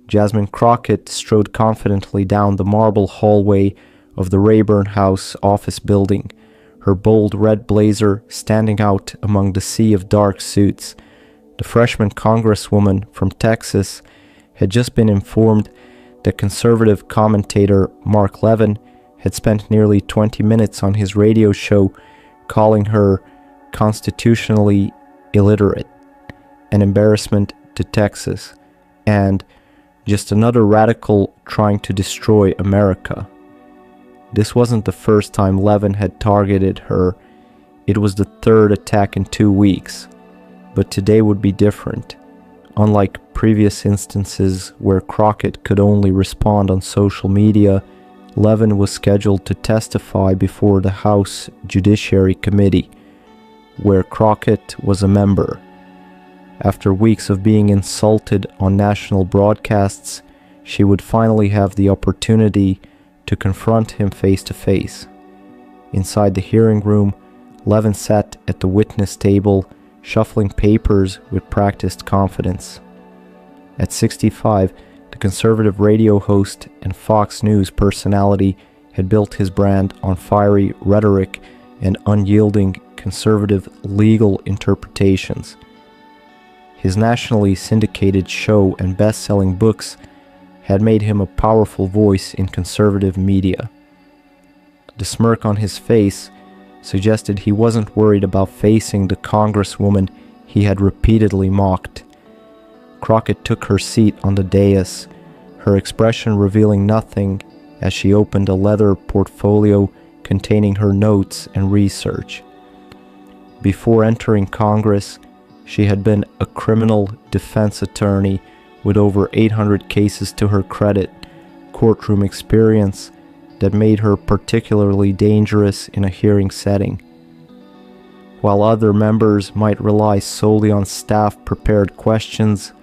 Jasmine Crockett strode confidently down the marble hallway of the Rayburn House office building, her bold red blazer standing out among the sea of dark suits. The freshman congresswoman from Texas had just been informed that conservative commentator Mark Levin had spent nearly 20 minutes on his radio show calling her constitutionally illiterate, an embarrassment to Texas, and just another radical trying to destroy America. This wasn't the first time Levin had targeted her. It was the third attack in 2 weeks. But today would be different. Unlike previous instances where Crockett could only respond on social media, Levin was scheduled to testify before the House Judiciary Committee, where Crockett was a member. After weeks of being insulted on national broadcasts, she would finally have the opportunity to confront him face to face. Inside the hearing room, Levin sat at the witness table, shuffling papers with practiced confidence. At 65, the conservative radio host and Fox News personality had built his brand on fiery rhetoric and unyielding conservative legal interpretations. His nationally syndicated show and best-selling books had made him a powerful voice in conservative media. The smirk on his face suggested he wasn't worried about facing the congresswoman he had repeatedly mocked. Crockett took her seat on the dais, her expression revealing nothing as she opened a leather portfolio containing her notes and research. Before entering Congress, she had been a criminal defense attorney with over 800 cases to her credit, courtroom experience that made her particularly dangerous in a hearing setting. While other members might rely solely on staff-prepared questions,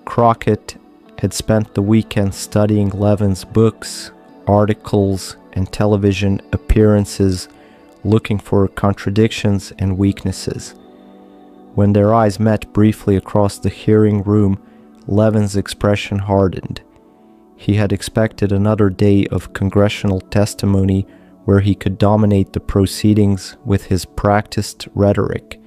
Crockett had spent the weekend studying Levin's books, articles, and television appearances, looking for contradictions and weaknesses. When their eyes met briefly across the hearing room, Levin's expression hardened. He had expected another day of congressional testimony where he could dominate the proceedings with his practiced rhetoric.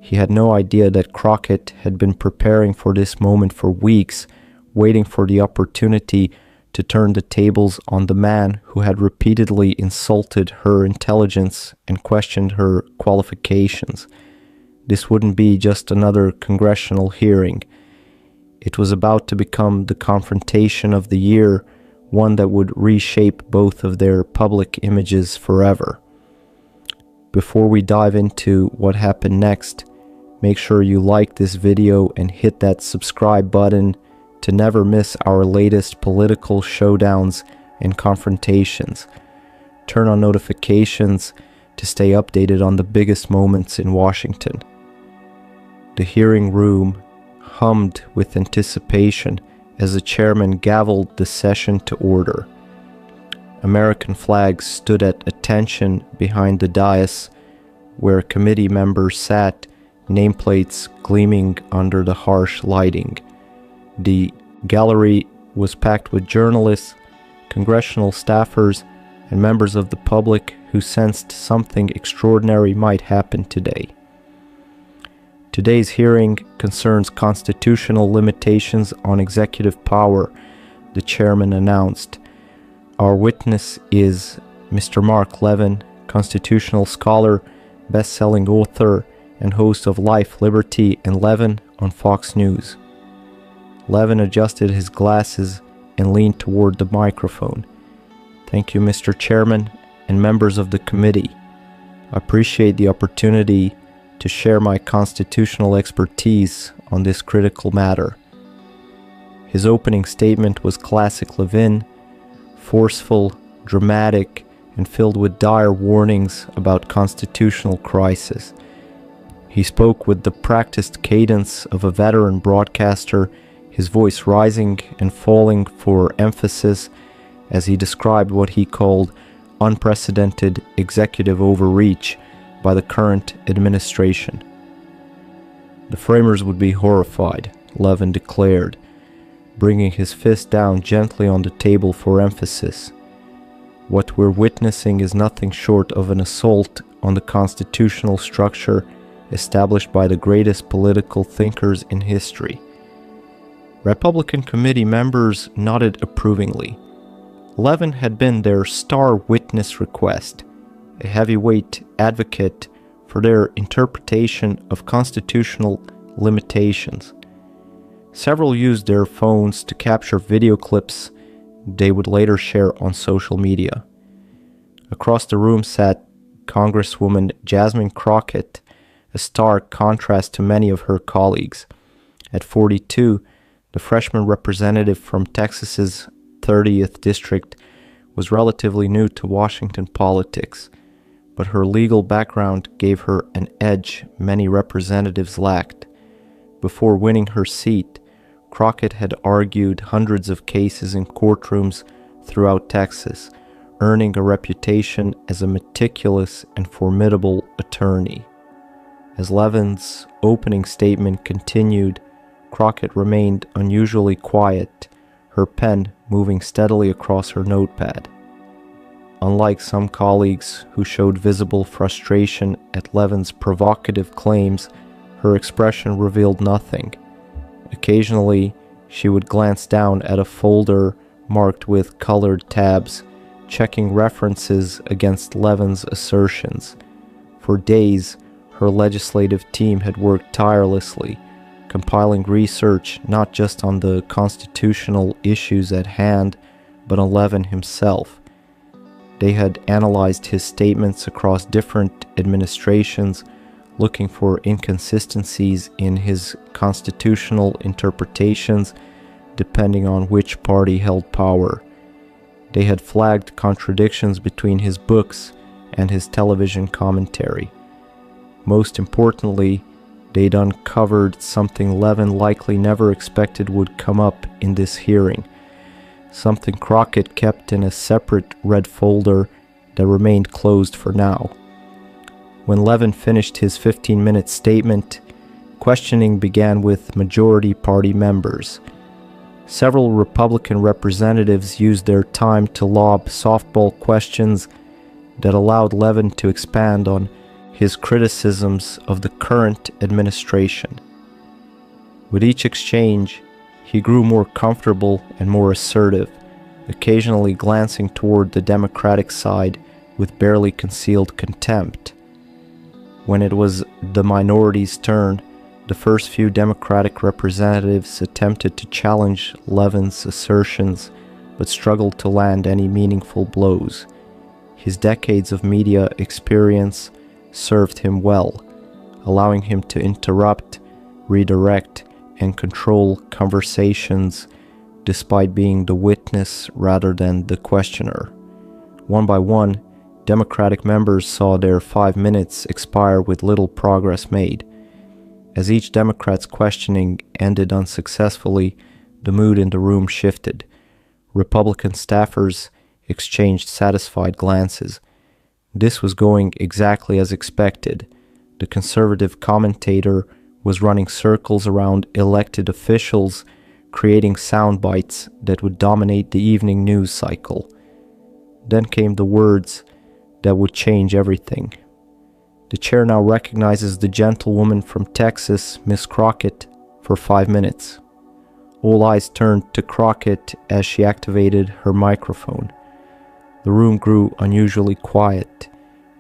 He had no idea that Crockett had been preparing for this moment for weeks, waiting for the opportunity to turn the tables on the man who had repeatedly insulted her intelligence and questioned her qualifications. This wouldn't be just another congressional hearing. It was about to become the confrontation of the year, one that would reshape both of their public images forever. Before we dive into what happened next, make sure you like this video and hit that subscribe button to never miss our latest political showdowns and confrontations. Turn on notifications to stay updated on the biggest moments in Washington. The hearing room hummed with anticipation as the chairman gavelled the session to order. American flags stood at attention behind the dais where committee members sat, nameplates gleaming under the harsh lighting. The gallery was packed with journalists, congressional staffers, and members of the public who sensed something extraordinary might happen today. Today's hearing concerns constitutional limitations on executive power, the chairman announced. Our witness is Mr. Mark Levin, constitutional scholar, best-selling author, and host of Life, Liberty, and Levin on Fox News. Levin adjusted his glasses and leaned toward the microphone. Thank you, Mr. Chairman and members of the committee. I appreciate the opportunity to share my constitutional expertise on this critical matter. His opening statement was classic Levin, forceful, dramatic, and filled with dire warnings about constitutional crisis. He spoke with the practiced cadence of a veteran broadcaster, his voice rising and falling for emphasis as he described what he called unprecedented executive overreach by the current administration. The framers would be horrified, Levin declared. bringing his fist down gently on the table for emphasis. What we're witnessing is nothing short of an assault on the constitutional structure established by the greatest political thinkers in history. Republican committee members nodded approvingly. Levin had been their star witness request, a heavyweight advocate for their interpretation of constitutional limitations. Several used their phones to capture video clips they would later share on social media. Across the room sat Congresswoman Jasmine Crockett, a stark contrast to many of her colleagues. At 42, the freshman representative from Texas's 30th district was relatively new to Washington politics, but her legal background gave her an edge many representatives lacked. Before winning her seat, Crockett had argued hundreds of cases in courtrooms throughout Texas, earning a reputation as a meticulous and formidable attorney. As Levin's opening statement continued, Crockett remained unusually quiet, her pen moving steadily across her notepad. Unlike some colleagues who showed visible frustration at Levin's provocative claims, her expression revealed nothing. Occasionally, she would glance down at a folder marked with colored tabs, checking references against Levin's assertions. For days, her legislative team had worked tirelessly, compiling research not just on the constitutional issues at hand, but on Levin himself. They had analyzed his statements across different administrations, looking for inconsistencies in his constitutional interpretations depending on which party held power. They had flagged contradictions between his books and his television commentary. Most importantly, they'd uncovered something Levin likely never expected would come up in this hearing, something Crockett kept in a separate red folder that remained closed for now. When Levin finished his 15-minute statement, questioning began with majority party members. Several Republican representatives used their time to lob softball questions that allowed Levin to expand on his criticisms of the current administration. With each exchange, he grew more comfortable and more assertive, occasionally glancing toward the Democratic side with barely concealed contempt. When it was the minority's turn, the first few Democratic representatives attempted to challenge Levin's assertions, but struggled to land any meaningful blows. His decades of media experience served him well, allowing him to interrupt, redirect, and control conversations despite being the witness rather than the questioner. One by one, Democratic members saw their 5 minutes expire with little progress made. As each Democrat's questioning ended unsuccessfully, the mood in the room shifted. Republican staffers exchanged satisfied glances. This was going exactly as expected. The conservative commentator was running circles around elected officials, creating sound bites that would dominate the evening news cycle. Then came the words that would change everything. The chair now recognizes the gentlewoman from Texas, Miss Crockett, for 5 minutes. All eyes turned to Crockett as she activated her microphone. The room grew unusually quiet.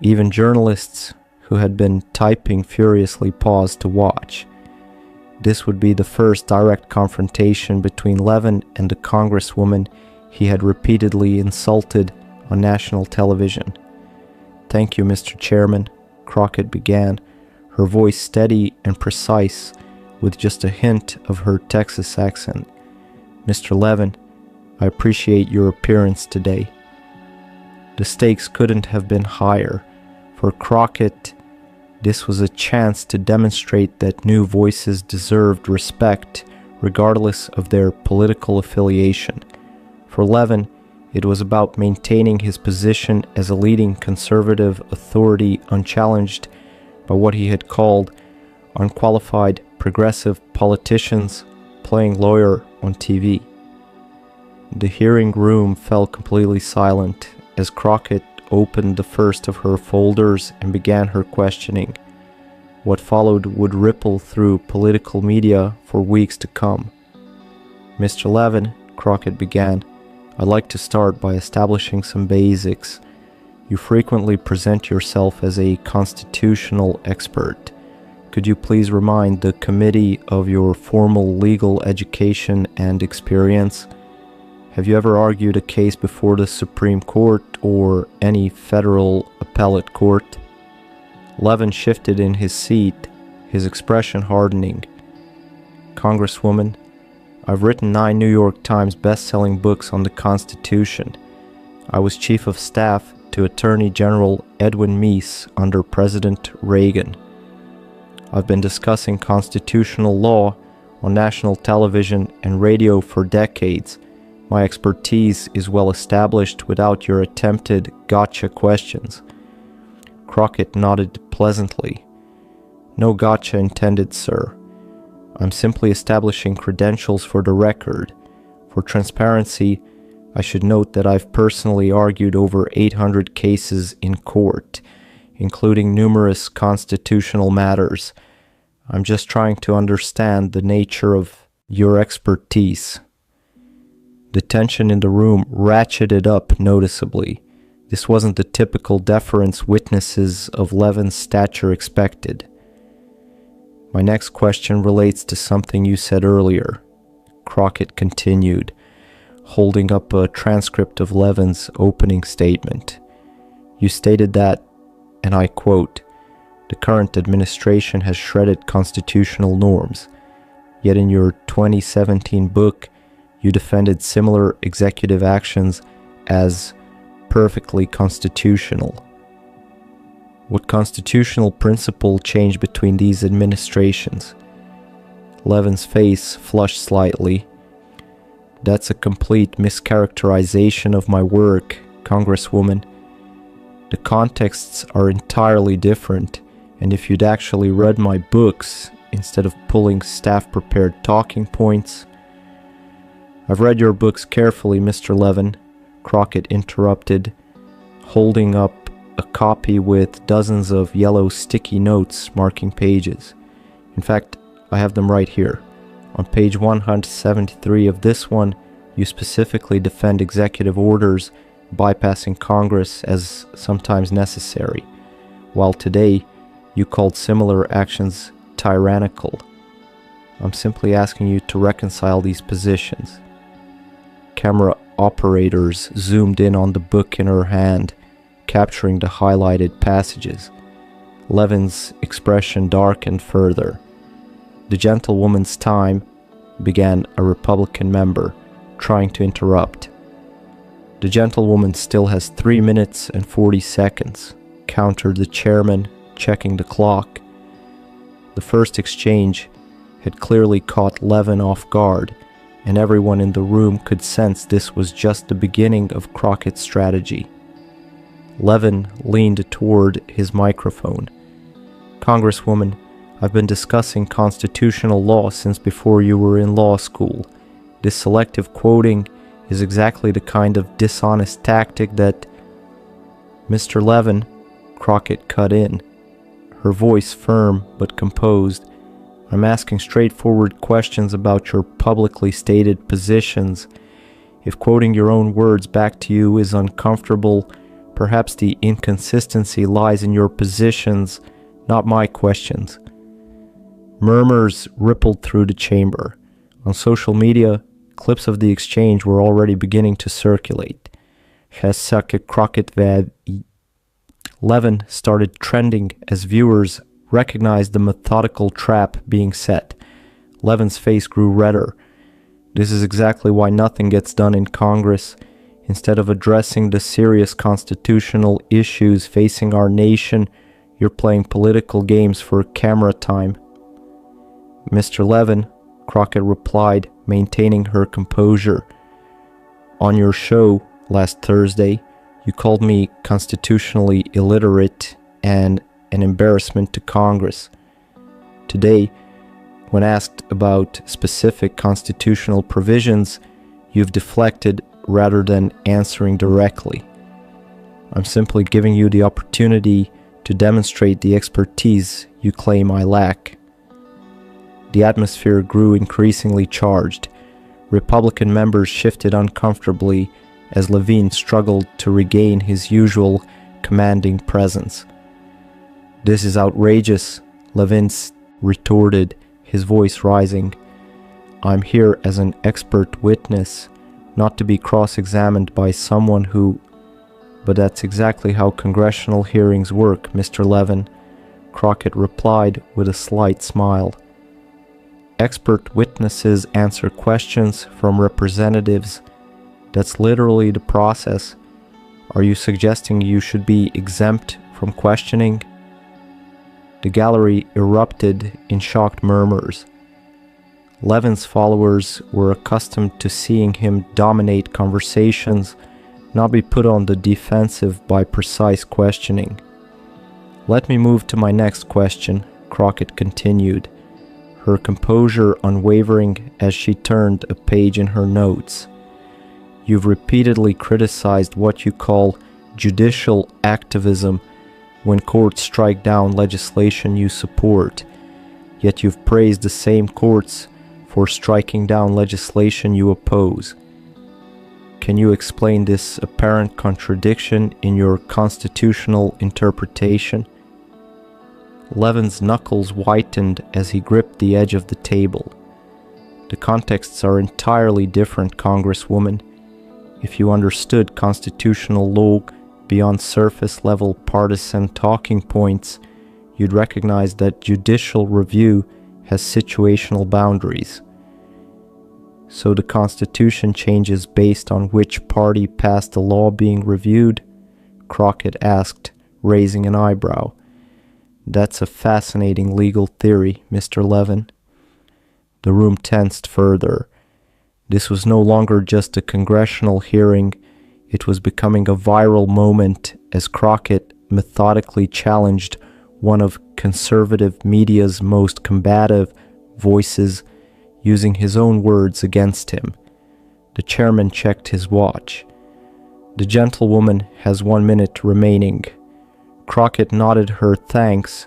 Even journalists who had been typing furiously paused to watch. This would be the first direct confrontation between Levin and the Congresswoman he had repeatedly insulted on national television. "Thank you, Mr. Chairman," Crockett began, her voice steady and precise with just a hint of her Texas accent. "Mr. Levin, I appreciate your appearance today." The stakes couldn't have been higher. For Crockett, this was a chance to demonstrate that new voices deserved respect regardless of their political affiliation. For Levin, it was about maintaining his position as a leading conservative authority unchallenged by what he had called unqualified progressive politicians playing lawyer on TV. The hearing room fell completely silent as Crockett opened the first of her folders and began her questioning. What followed would ripple through political media for weeks to come. "Mr. Levin," Crockett began, "I'd like to start by establishing some basics. You frequently present yourself as a constitutional expert. Could you please remind the committee of your formal legal education and experience? Have you ever argued a case before the Supreme Court or any federal appellate court?" Levin shifted in his seat, his expression hardening. "Congresswoman, I've written 9 New York Times best-selling books on the Constitution. I was chief of staff to Attorney General Edwin Meese under President Reagan. I've been discussing constitutional law on national television and radio for decades. My expertise is well established without your attempted gotcha questions." Crockett nodded pleasantly. "No gotcha intended, sir. I'm simply establishing credentials for the record. For transparency, I should note that I've personally argued over 800 cases in court, including numerous constitutional matters. I'm just trying to understand the nature of your expertise." The tension in the room ratcheted up noticeably. This wasn't the typical deference witnesses of Levin's stature expected. "My next question relates to something you said earlier," Crockett continued, holding up a transcript of Levin's opening statement. "You stated that, and I quote, 'the current administration has shredded constitutional norms,' yet in your 2017 book, you defended similar executive actions as perfectly constitutional. What constitutional principle changed between these administrations?" Levin's face flushed slightly. "That's a complete mischaracterization of my work, Congresswoman. The contexts are entirely different, and if you'd actually read my books instead of pulling staff-prepared talking points—" "I've read your books carefully, Mr. Levin," Crockett interrupted, holding up a copy with dozens of yellow sticky notes marking pages. "In fact, I have them right here. On page 173 of this one, you specifically defend executive orders bypassing Congress as sometimes necessary, while today you called similar actions tyrannical. I'm simply asking you to reconcile these positions." Camera operators zoomed in on the book in her hand, capturing the highlighted passages. Levin's expression darkened further. "The gentlewoman's time," began a Republican member, trying to interrupt. "The gentlewoman still has 3 minutes and 40 seconds, countered the chairman, checking the clock. The first exchange had clearly caught Levin off guard, and everyone in the room could sense this was just the beginning of Crockett's strategy. Levin leaned toward his microphone. "Congresswoman, I've been discussing constitutional law since before you were in law school. This selective quoting is exactly the kind of dishonest tactic that—" "Mr. Levin," Crockett cut in, her voice firm but composed, "I'm asking straightforward questions about your publicly stated positions. If quoting your own words back to you is uncomfortable, perhaps the inconsistency lies in your positions, not my questions." Murmurs rippled through the chamber. On social media, clips of the exchange were already beginning to circulate. Levin started trending as viewers recognized the methodical trap being set. Levin's face grew redder. "This is exactly why nothing gets done in Congress. Instead of addressing the serious constitutional issues facing our nation, you're playing political games for camera time." "Mr. Levin," Crockett replied, maintaining her composure, "on your show last Thursday, you called me constitutionally illiterate and an embarrassment to Congress. Today, When asked about specific constitutional provisions, you've deflected rather than answering directly. I'm simply giving you the opportunity to demonstrate the expertise you claim I lack. The atmosphere grew increasingly charged. Republican members shifted uncomfortably as Levin struggled to regain his usual commanding presence. "This is outrageous," Levin retorted, his voice rising. "I'm here as an expert witness, not to be cross-examined by someone who—" "But that's exactly how congressional hearings work, Mr. Levin," Crockett replied with a slight smile. "Expert witnesses answer questions from representatives. That's literally the process. Are you suggesting you should be exempt from questioning?" The gallery erupted in shocked murmurs. Levin's followers were accustomed to seeing him dominate conversations, not be put on the defensive by precise questioning. "Let me move to my next question," Crockett continued, her composure unwavering as she turned a page in her notes. "You've repeatedly criticized what you call judicial activism when courts strike down legislation you support, yet you've praised the same courts for striking down legislation you oppose. Can you explain this apparent contradiction in your constitutional interpretation?" Levin's knuckles whitened as he gripped the edge of the table. "The contexts are entirely different, Congresswoman. If you understood constitutional law beyond surface-level partisan talking points, you'd recognize that judicial review has situational boundaries. So the Constitution changes based on which party passed the law being reviewed?" Crockett asked, raising an eyebrow. "That's a fascinating legal theory, Mr. Levin." The room tensed further. This was no longer just a congressional hearing. It was becoming a viral moment as Crockett methodically challenged one of conservative media's most combative voices, using his own words against him. The chairman checked his watch. "The gentlewoman has 1 minute remaining." Crockett nodded her thanks,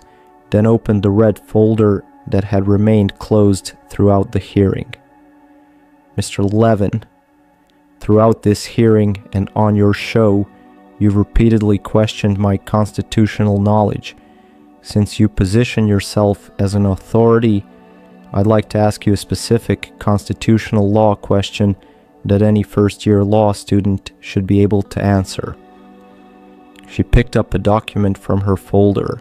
then opened the red folder that had remained closed throughout the hearing. "Mr. Levin, throughout this hearing and on your show, you've repeatedly questioned my constitutional knowledge. Since you position yourself as an authority, I'd like to ask you a specific constitutional law question that any first-year law student should be able to answer." She picked up a document from her folder.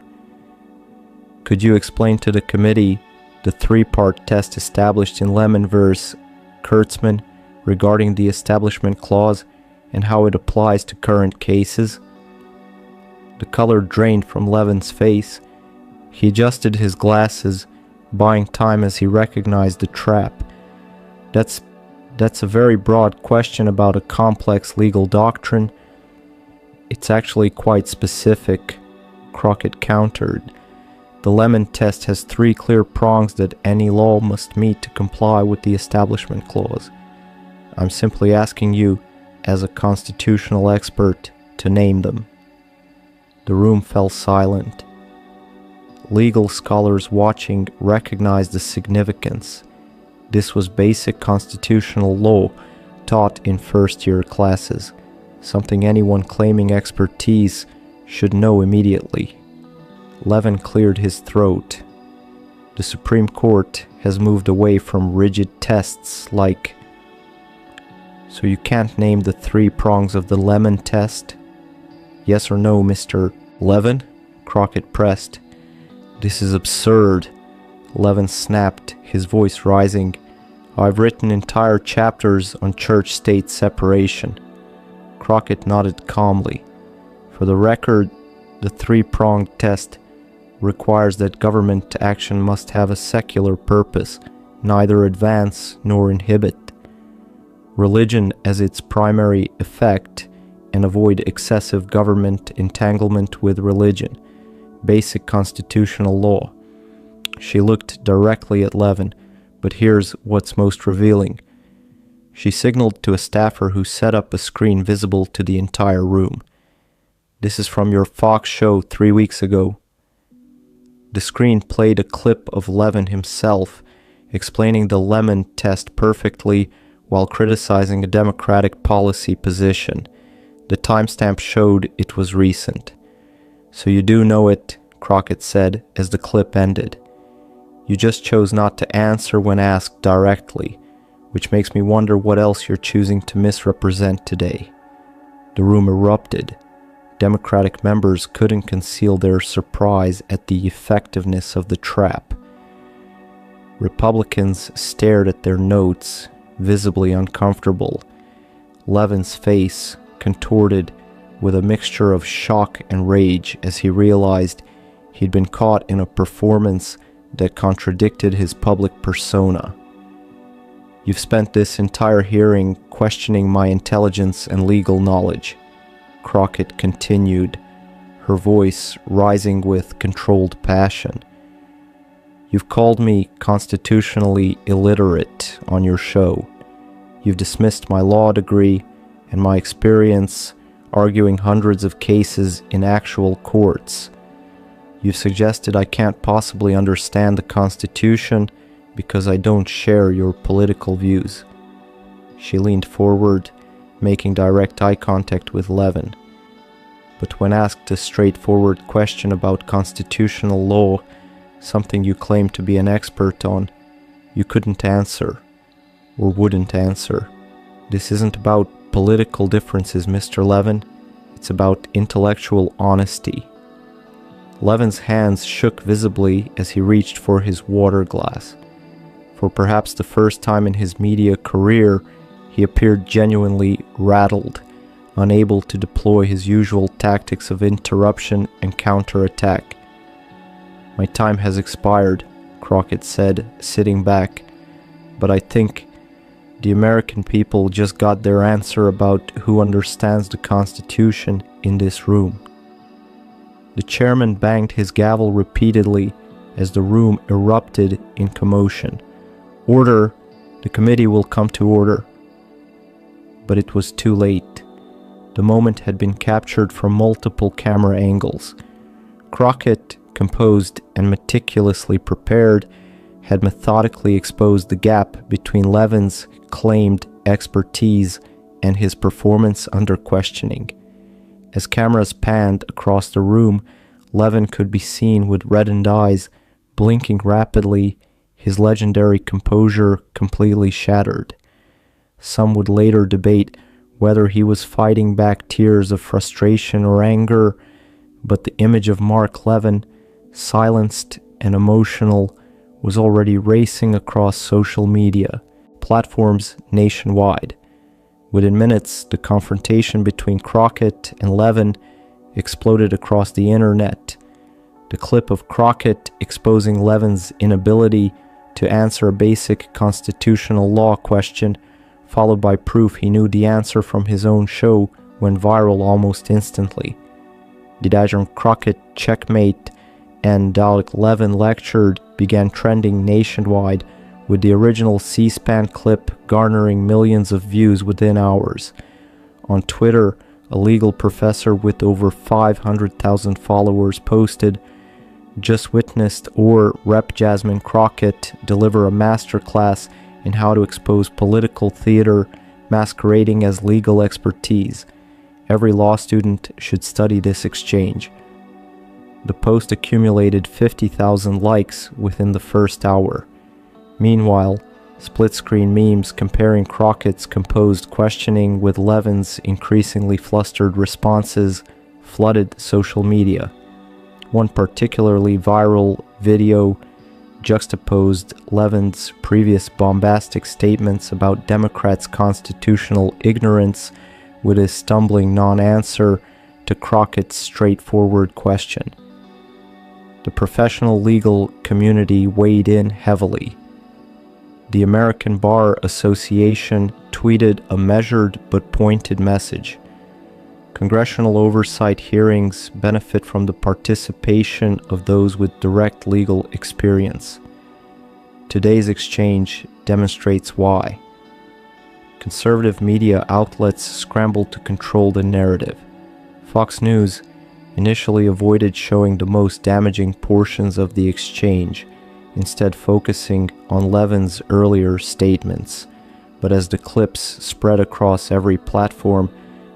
"Could you explain to the committee the three-part test established in Lemon v. Kurtzman regarding the Establishment Clause and how it applies to current cases?" The color drained from Levin's face. He adjusted his glasses, buying time as he recognized the trap. That's a very broad question about a complex legal doctrine." "It's actually quite specific," Crockett countered. "The Lemon test has 3 clear prongs that any law must meet to comply with the Establishment Clause. I'm simply asking you, as a constitutional expert, to name them." The room fell silent. Legal scholars watching recognized the significance. This was basic constitutional law taught in first-year classes, something anyone claiming expertise should know immediately. Levin cleared his throat. "The Supreme Court has moved away from rigid tests like—" "So you can't name the 3 prongs of the Lemon test?" "Yes or no, Mr. Levin?" Crockett pressed. "This is absurd," Levin snapped, his voice rising. "I've written entire chapters on church-state separation." Crockett nodded calmly. "For the record, the 3-pronged test requires that government action must have a secular purpose, neither advance nor inhibit religion as its primary effect, and avoid excessive government entanglement with religion. Basic constitutional law." She looked directly at Levin, but here's what's most revealing. She signaled to a staffer who set up a screen visible to the entire room. "This is from your Fox show 3 weeks ago." The screen played a clip of Levin himself explaining the lemon test perfectly while criticizing a Democratic policy position. The timestamp showed it was recent. "So you do know it," Crockett said as the clip ended. "You just chose not to answer when asked directly, which makes me wonder what else you're choosing to misrepresent today." The room erupted. Democratic members couldn't conceal their surprise at the effectiveness of the trap. Republicans stared at their notes, visibly uncomfortable. Levin's face contorted with a mixture of shock and rage as he realized he'd been caught in a performance that contradicted his public persona. "You've spent this entire hearing questioning my intelligence and legal knowledge," Crockett continued, her voice rising with controlled passion. "You've called me constitutionally illiterate on your show. You've dismissed my law degree and my experience arguing hundreds of cases in actual courts. You've suggested I can't possibly understand the Constitution because I don't share your political views." She leaned forward, making direct eye contact with Levin. But when asked a straightforward question about constitutional law, something you claim to be an expert on, you couldn't answer, or wouldn't answer. "This isn't about political differences, Mr. Levin. It's about intellectual honesty." Levin's hands shook visibly as he reached for his water glass. For perhaps the first time in his media career, he appeared genuinely rattled, unable to deploy his usual tactics of interruption and counterattack. "My time has expired," Crockett said, sitting back, "but I think the American people just got their answer about who understands the Constitution in this room." The chairman banged his gavel repeatedly as the room erupted in commotion. "Order! The committee will come to order." But it was too late. The moment had been captured from multiple camera angles. Crockett, composed and meticulously prepared, had methodically exposed the gap between Levin's claimed expertise and his performance under questioning. As cameras panned across the room, Levin could be seen with reddened eyes, blinking rapidly, his legendary composure completely shattered. Some would later debate whether he was fighting back tears of frustration or anger, but the image of Mark Levin, silenced and emotional, was already racing across social media, platforms nationwide. Within minutes, the confrontation between Crockett and Levin exploded across the internet. The clip of Crockett exposing Levin's inability to answer a basic constitutional law question, followed by proof he knew the answer from his own show, went viral almost instantly. Did Admiral Crockett checkmate and Dalek Levin lectured began trending nationwide, with the original C-SPAN clip garnering millions of views within hours. On Twitter, a legal professor with over 500,000 followers posted, "Just witnessed Rep. Jasmine Crockett deliver a masterclass in how to expose political theater masquerading as legal expertise. Every law student should study this exchange." The post accumulated 50,000 likes within the first hour. Meanwhile, split-screen memes comparing Crockett's composed questioning with Levin's increasingly flustered responses flooded social media. One particularly viral video juxtaposed Levin's previous bombastic statements about Democrats' constitutional ignorance with his stumbling non-answer to Crockett's straightforward question. The professional legal community weighed in heavily. The American Bar Association tweeted a measured but pointed message. Congressional oversight hearings benefit from the participation of those with direct legal experience. Today's exchange demonstrates why. Conservative media outlets scrambled to control the narrative. Fox News initially avoided showing the most damaging portions of the exchange, instead focusing on Levin's earlier statements. But as the clips spread across every platform,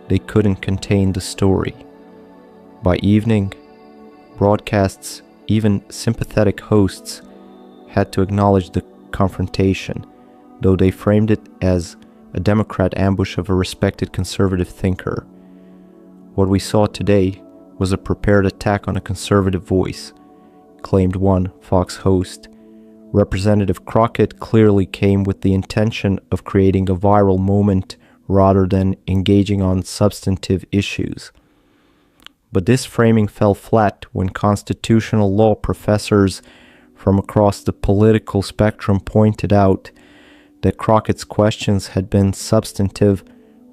they couldn't contain the story. By evening, broadcasts, even sympathetic hosts, had to acknowledge the confrontation, though they framed it as a Democrat ambush of a respected conservative thinker. What we saw today was a prepared attack on a conservative voice, claimed one Fox host. Representative Crockett clearly came with the intention of creating a viral moment rather than engaging on substantive issues. But this framing fell flat when constitutional law professors from across the political spectrum pointed out that Crockett's questions had been substantive,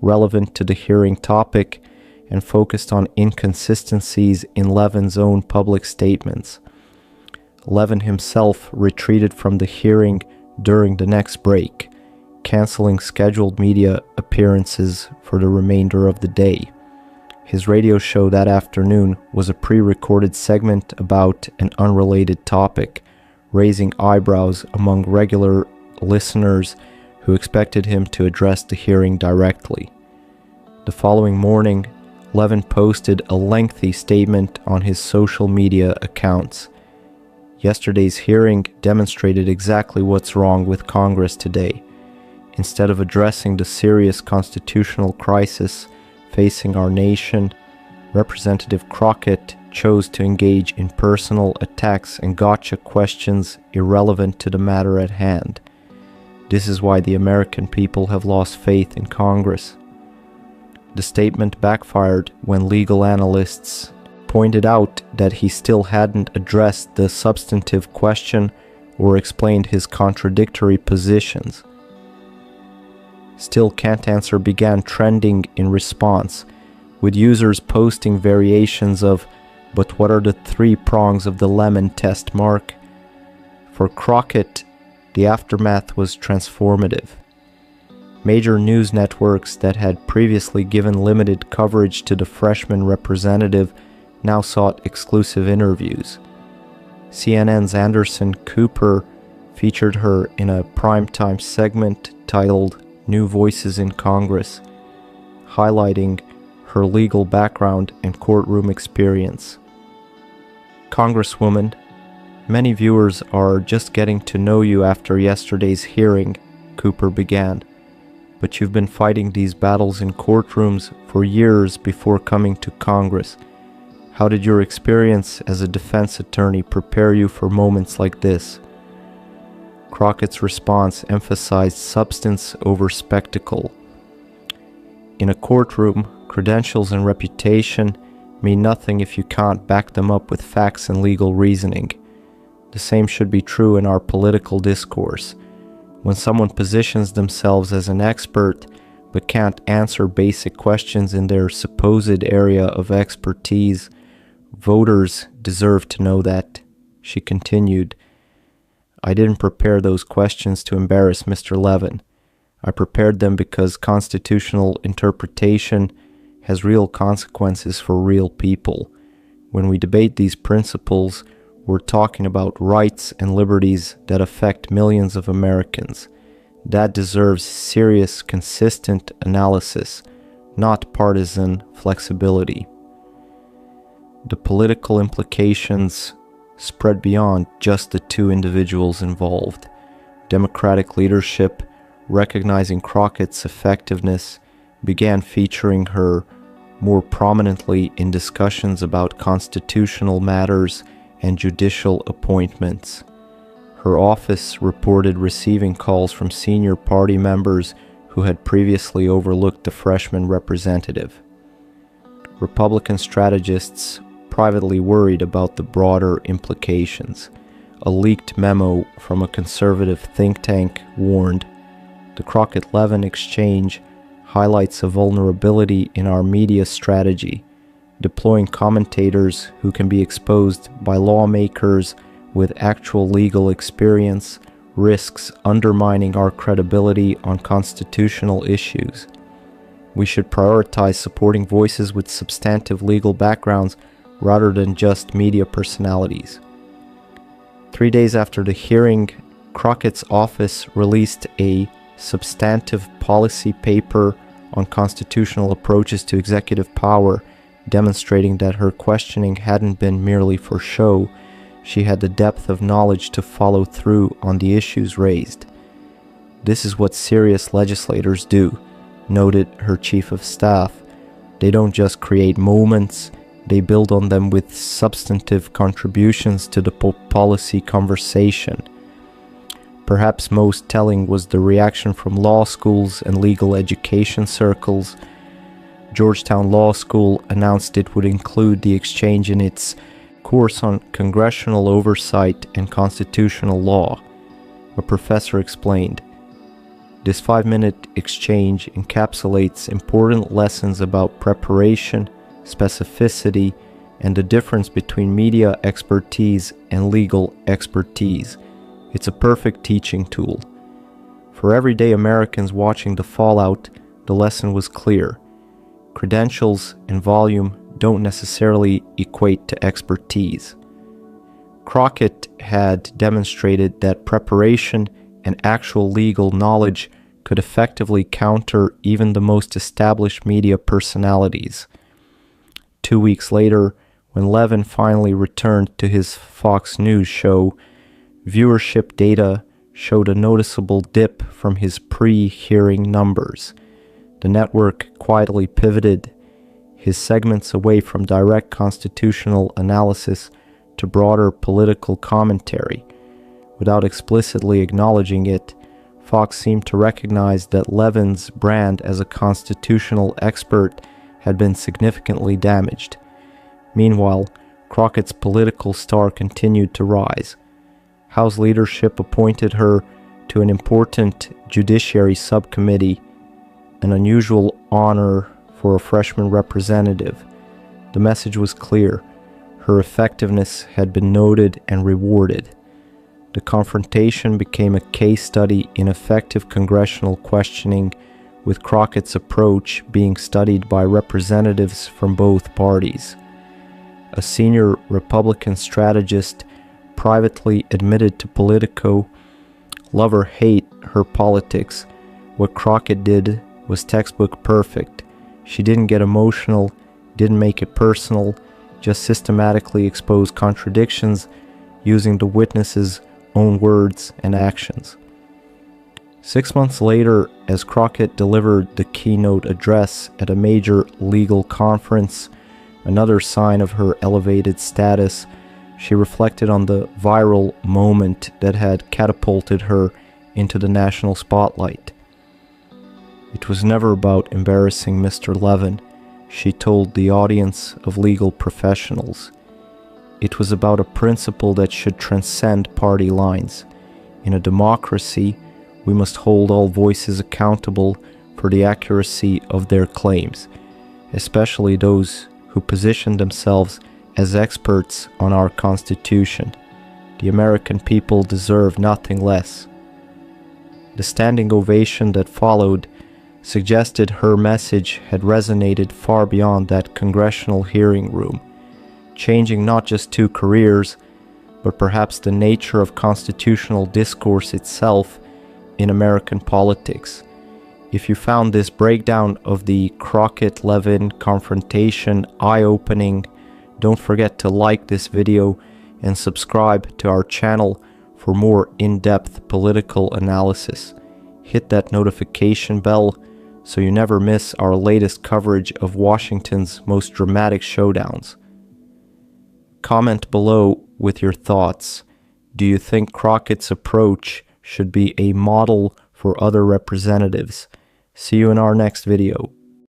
relevant to the hearing topic, and focused on inconsistencies in Levin's own public statements. Levin himself retreated from the hearing during the next break, canceling scheduled media appearances for the remainder of the day. His radio show that afternoon was a pre-recorded segment about an unrelated topic, raising eyebrows among regular listeners who expected him to address the hearing directly. The following morning, Levin posted a lengthy statement on his social media accounts. Yesterday's hearing demonstrated exactly what's wrong with Congress today. Instead of addressing the serious constitutional crisis facing our nation, Representative Crockett chose to engage in personal attacks and gotcha questions irrelevant to the matter at hand. This is why the American people have lost faith in Congress. The statement backfired when legal analysts pointed out that he still hadn't addressed the substantive question or explained his contradictory positions. Still Can't Answer began trending in response, with users posting variations of, "But what are the 3 prongs of the lemon test mark?" For Crockett, the aftermath was transformative. Major news networks that had previously given limited coverage to the freshman representative now sought exclusive interviews. CNN's Anderson Cooper featured her in a primetime segment titled New Voices in Congress, highlighting her legal background and courtroom experience. Congresswoman, many viewers are just getting to know you after yesterday's hearing, Cooper began, but you've been fighting these battles in courtrooms for years before coming to Congress. How did your experience as a defense attorney prepare you for moments like this? Crockett's response emphasized substance over spectacle. In a courtroom, credentials and reputation mean nothing if you can't back them up with facts and legal reasoning. The same should be true in our political discourse. When someone positions themselves as an expert but can't answer basic questions in their supposed area of expertise, voters deserve to know that. She continued, I didn't prepare those questions to embarrass Mr. Levin. I prepared them because constitutional interpretation has real consequences for real people. When we debate these principles, we're talking about rights and liberties that affect millions of Americans. That deserves serious, consistent analysis, not partisan flexibility. The political implications spread beyond just the 2 individuals involved. Democratic leadership, recognizing Crockett's effectiveness, began featuring her more prominently in discussions about constitutional matters and judicial appointments. Her office reported receiving calls from senior party members who had previously overlooked the freshman representative. Republican strategists privately worried about the broader implications. A leaked memo from a conservative think tank warned, the Crockett-Levin exchange highlights a vulnerability in our media strategy. Deploying commentators who can be exposed by lawmakers with actual legal experience risks undermining our credibility on constitutional issues. We should prioritize supporting voices with substantive legal backgrounds rather than just media personalities. 3 days after the hearing, Crockett's office released a substantive policy paper on constitutional approaches to executive power, demonstrating that her questioning hadn't been merely for show. She had the depth of knowledge to follow through on the issues raised. "This is what serious legislators do," noted her chief of staff. "They don't just create moments, they build on them with substantive contributions to the policy conversation." Perhaps most telling was the reaction from law schools and legal education circles. Georgetown Law School announced it would include the exchange in its course on congressional oversight and constitutional law. A professor explained, "This 5-minute exchange encapsulates important lessons about preparation, specificity, and the difference between media expertise and legal expertise. It's a perfect teaching tool." For everyday Americans watching the fallout, the lesson was clear. Credentials and volume don't necessarily equate to expertise. Crockett had demonstrated that preparation and actual legal knowledge could effectively counter even the most established media personalities. 2 weeks later, when Levin finally returned to his Fox News show, viewership data showed a noticeable dip from his pre-hearing numbers. The network quietly pivoted his segments away from direct constitutional analysis to broader political commentary. Without explicitly acknowledging it, Fox seemed to recognize that Levin's brand as a constitutional expert had been significantly damaged. Meanwhile, Crockett's political star continued to rise. House leadership appointed her to an important judiciary subcommittee, an unusual honor for a freshman representative. The message was clear. Her effectiveness had been noted and rewarded. The confrontation became a case study in effective congressional questioning, with Crockett's approach being studied by representatives from both parties. A senior Republican strategist privately admitted to Politico, "Love or hate her politics, what Crockett did was textbook perfect. She didn't get emotional, didn't make it personal, just systematically exposed contradictions using the witness's own words and actions." 6 months later, as Crockett delivered the keynote address at a major legal conference, another sign of her elevated status, she reflected on the viral moment that had catapulted her into the national spotlight. "It was never about embarrassing Mr. Levin," she told the audience of legal professionals. "It was about a principle that should transcend party lines. In a democracy, we must hold all voices accountable for the accuracy of their claims, especially those who position themselves as experts on our Constitution. The American people deserve nothing less." The standing ovation that followed suggested her message had resonated far beyond that congressional hearing room, changing not just two careers, but perhaps the nature of constitutional discourse itself in American politics. If you found this breakdown of the Crockett-Levin confrontation eye-opening, don't forget to like this video and subscribe to our channel for more in-depth political analysis. Hit that notification bell so you never miss our latest coverage of Washington's most dramatic showdowns. Comment below with your thoughts. Do you think Crockett's approach should be a model for other representatives? See you in our next video.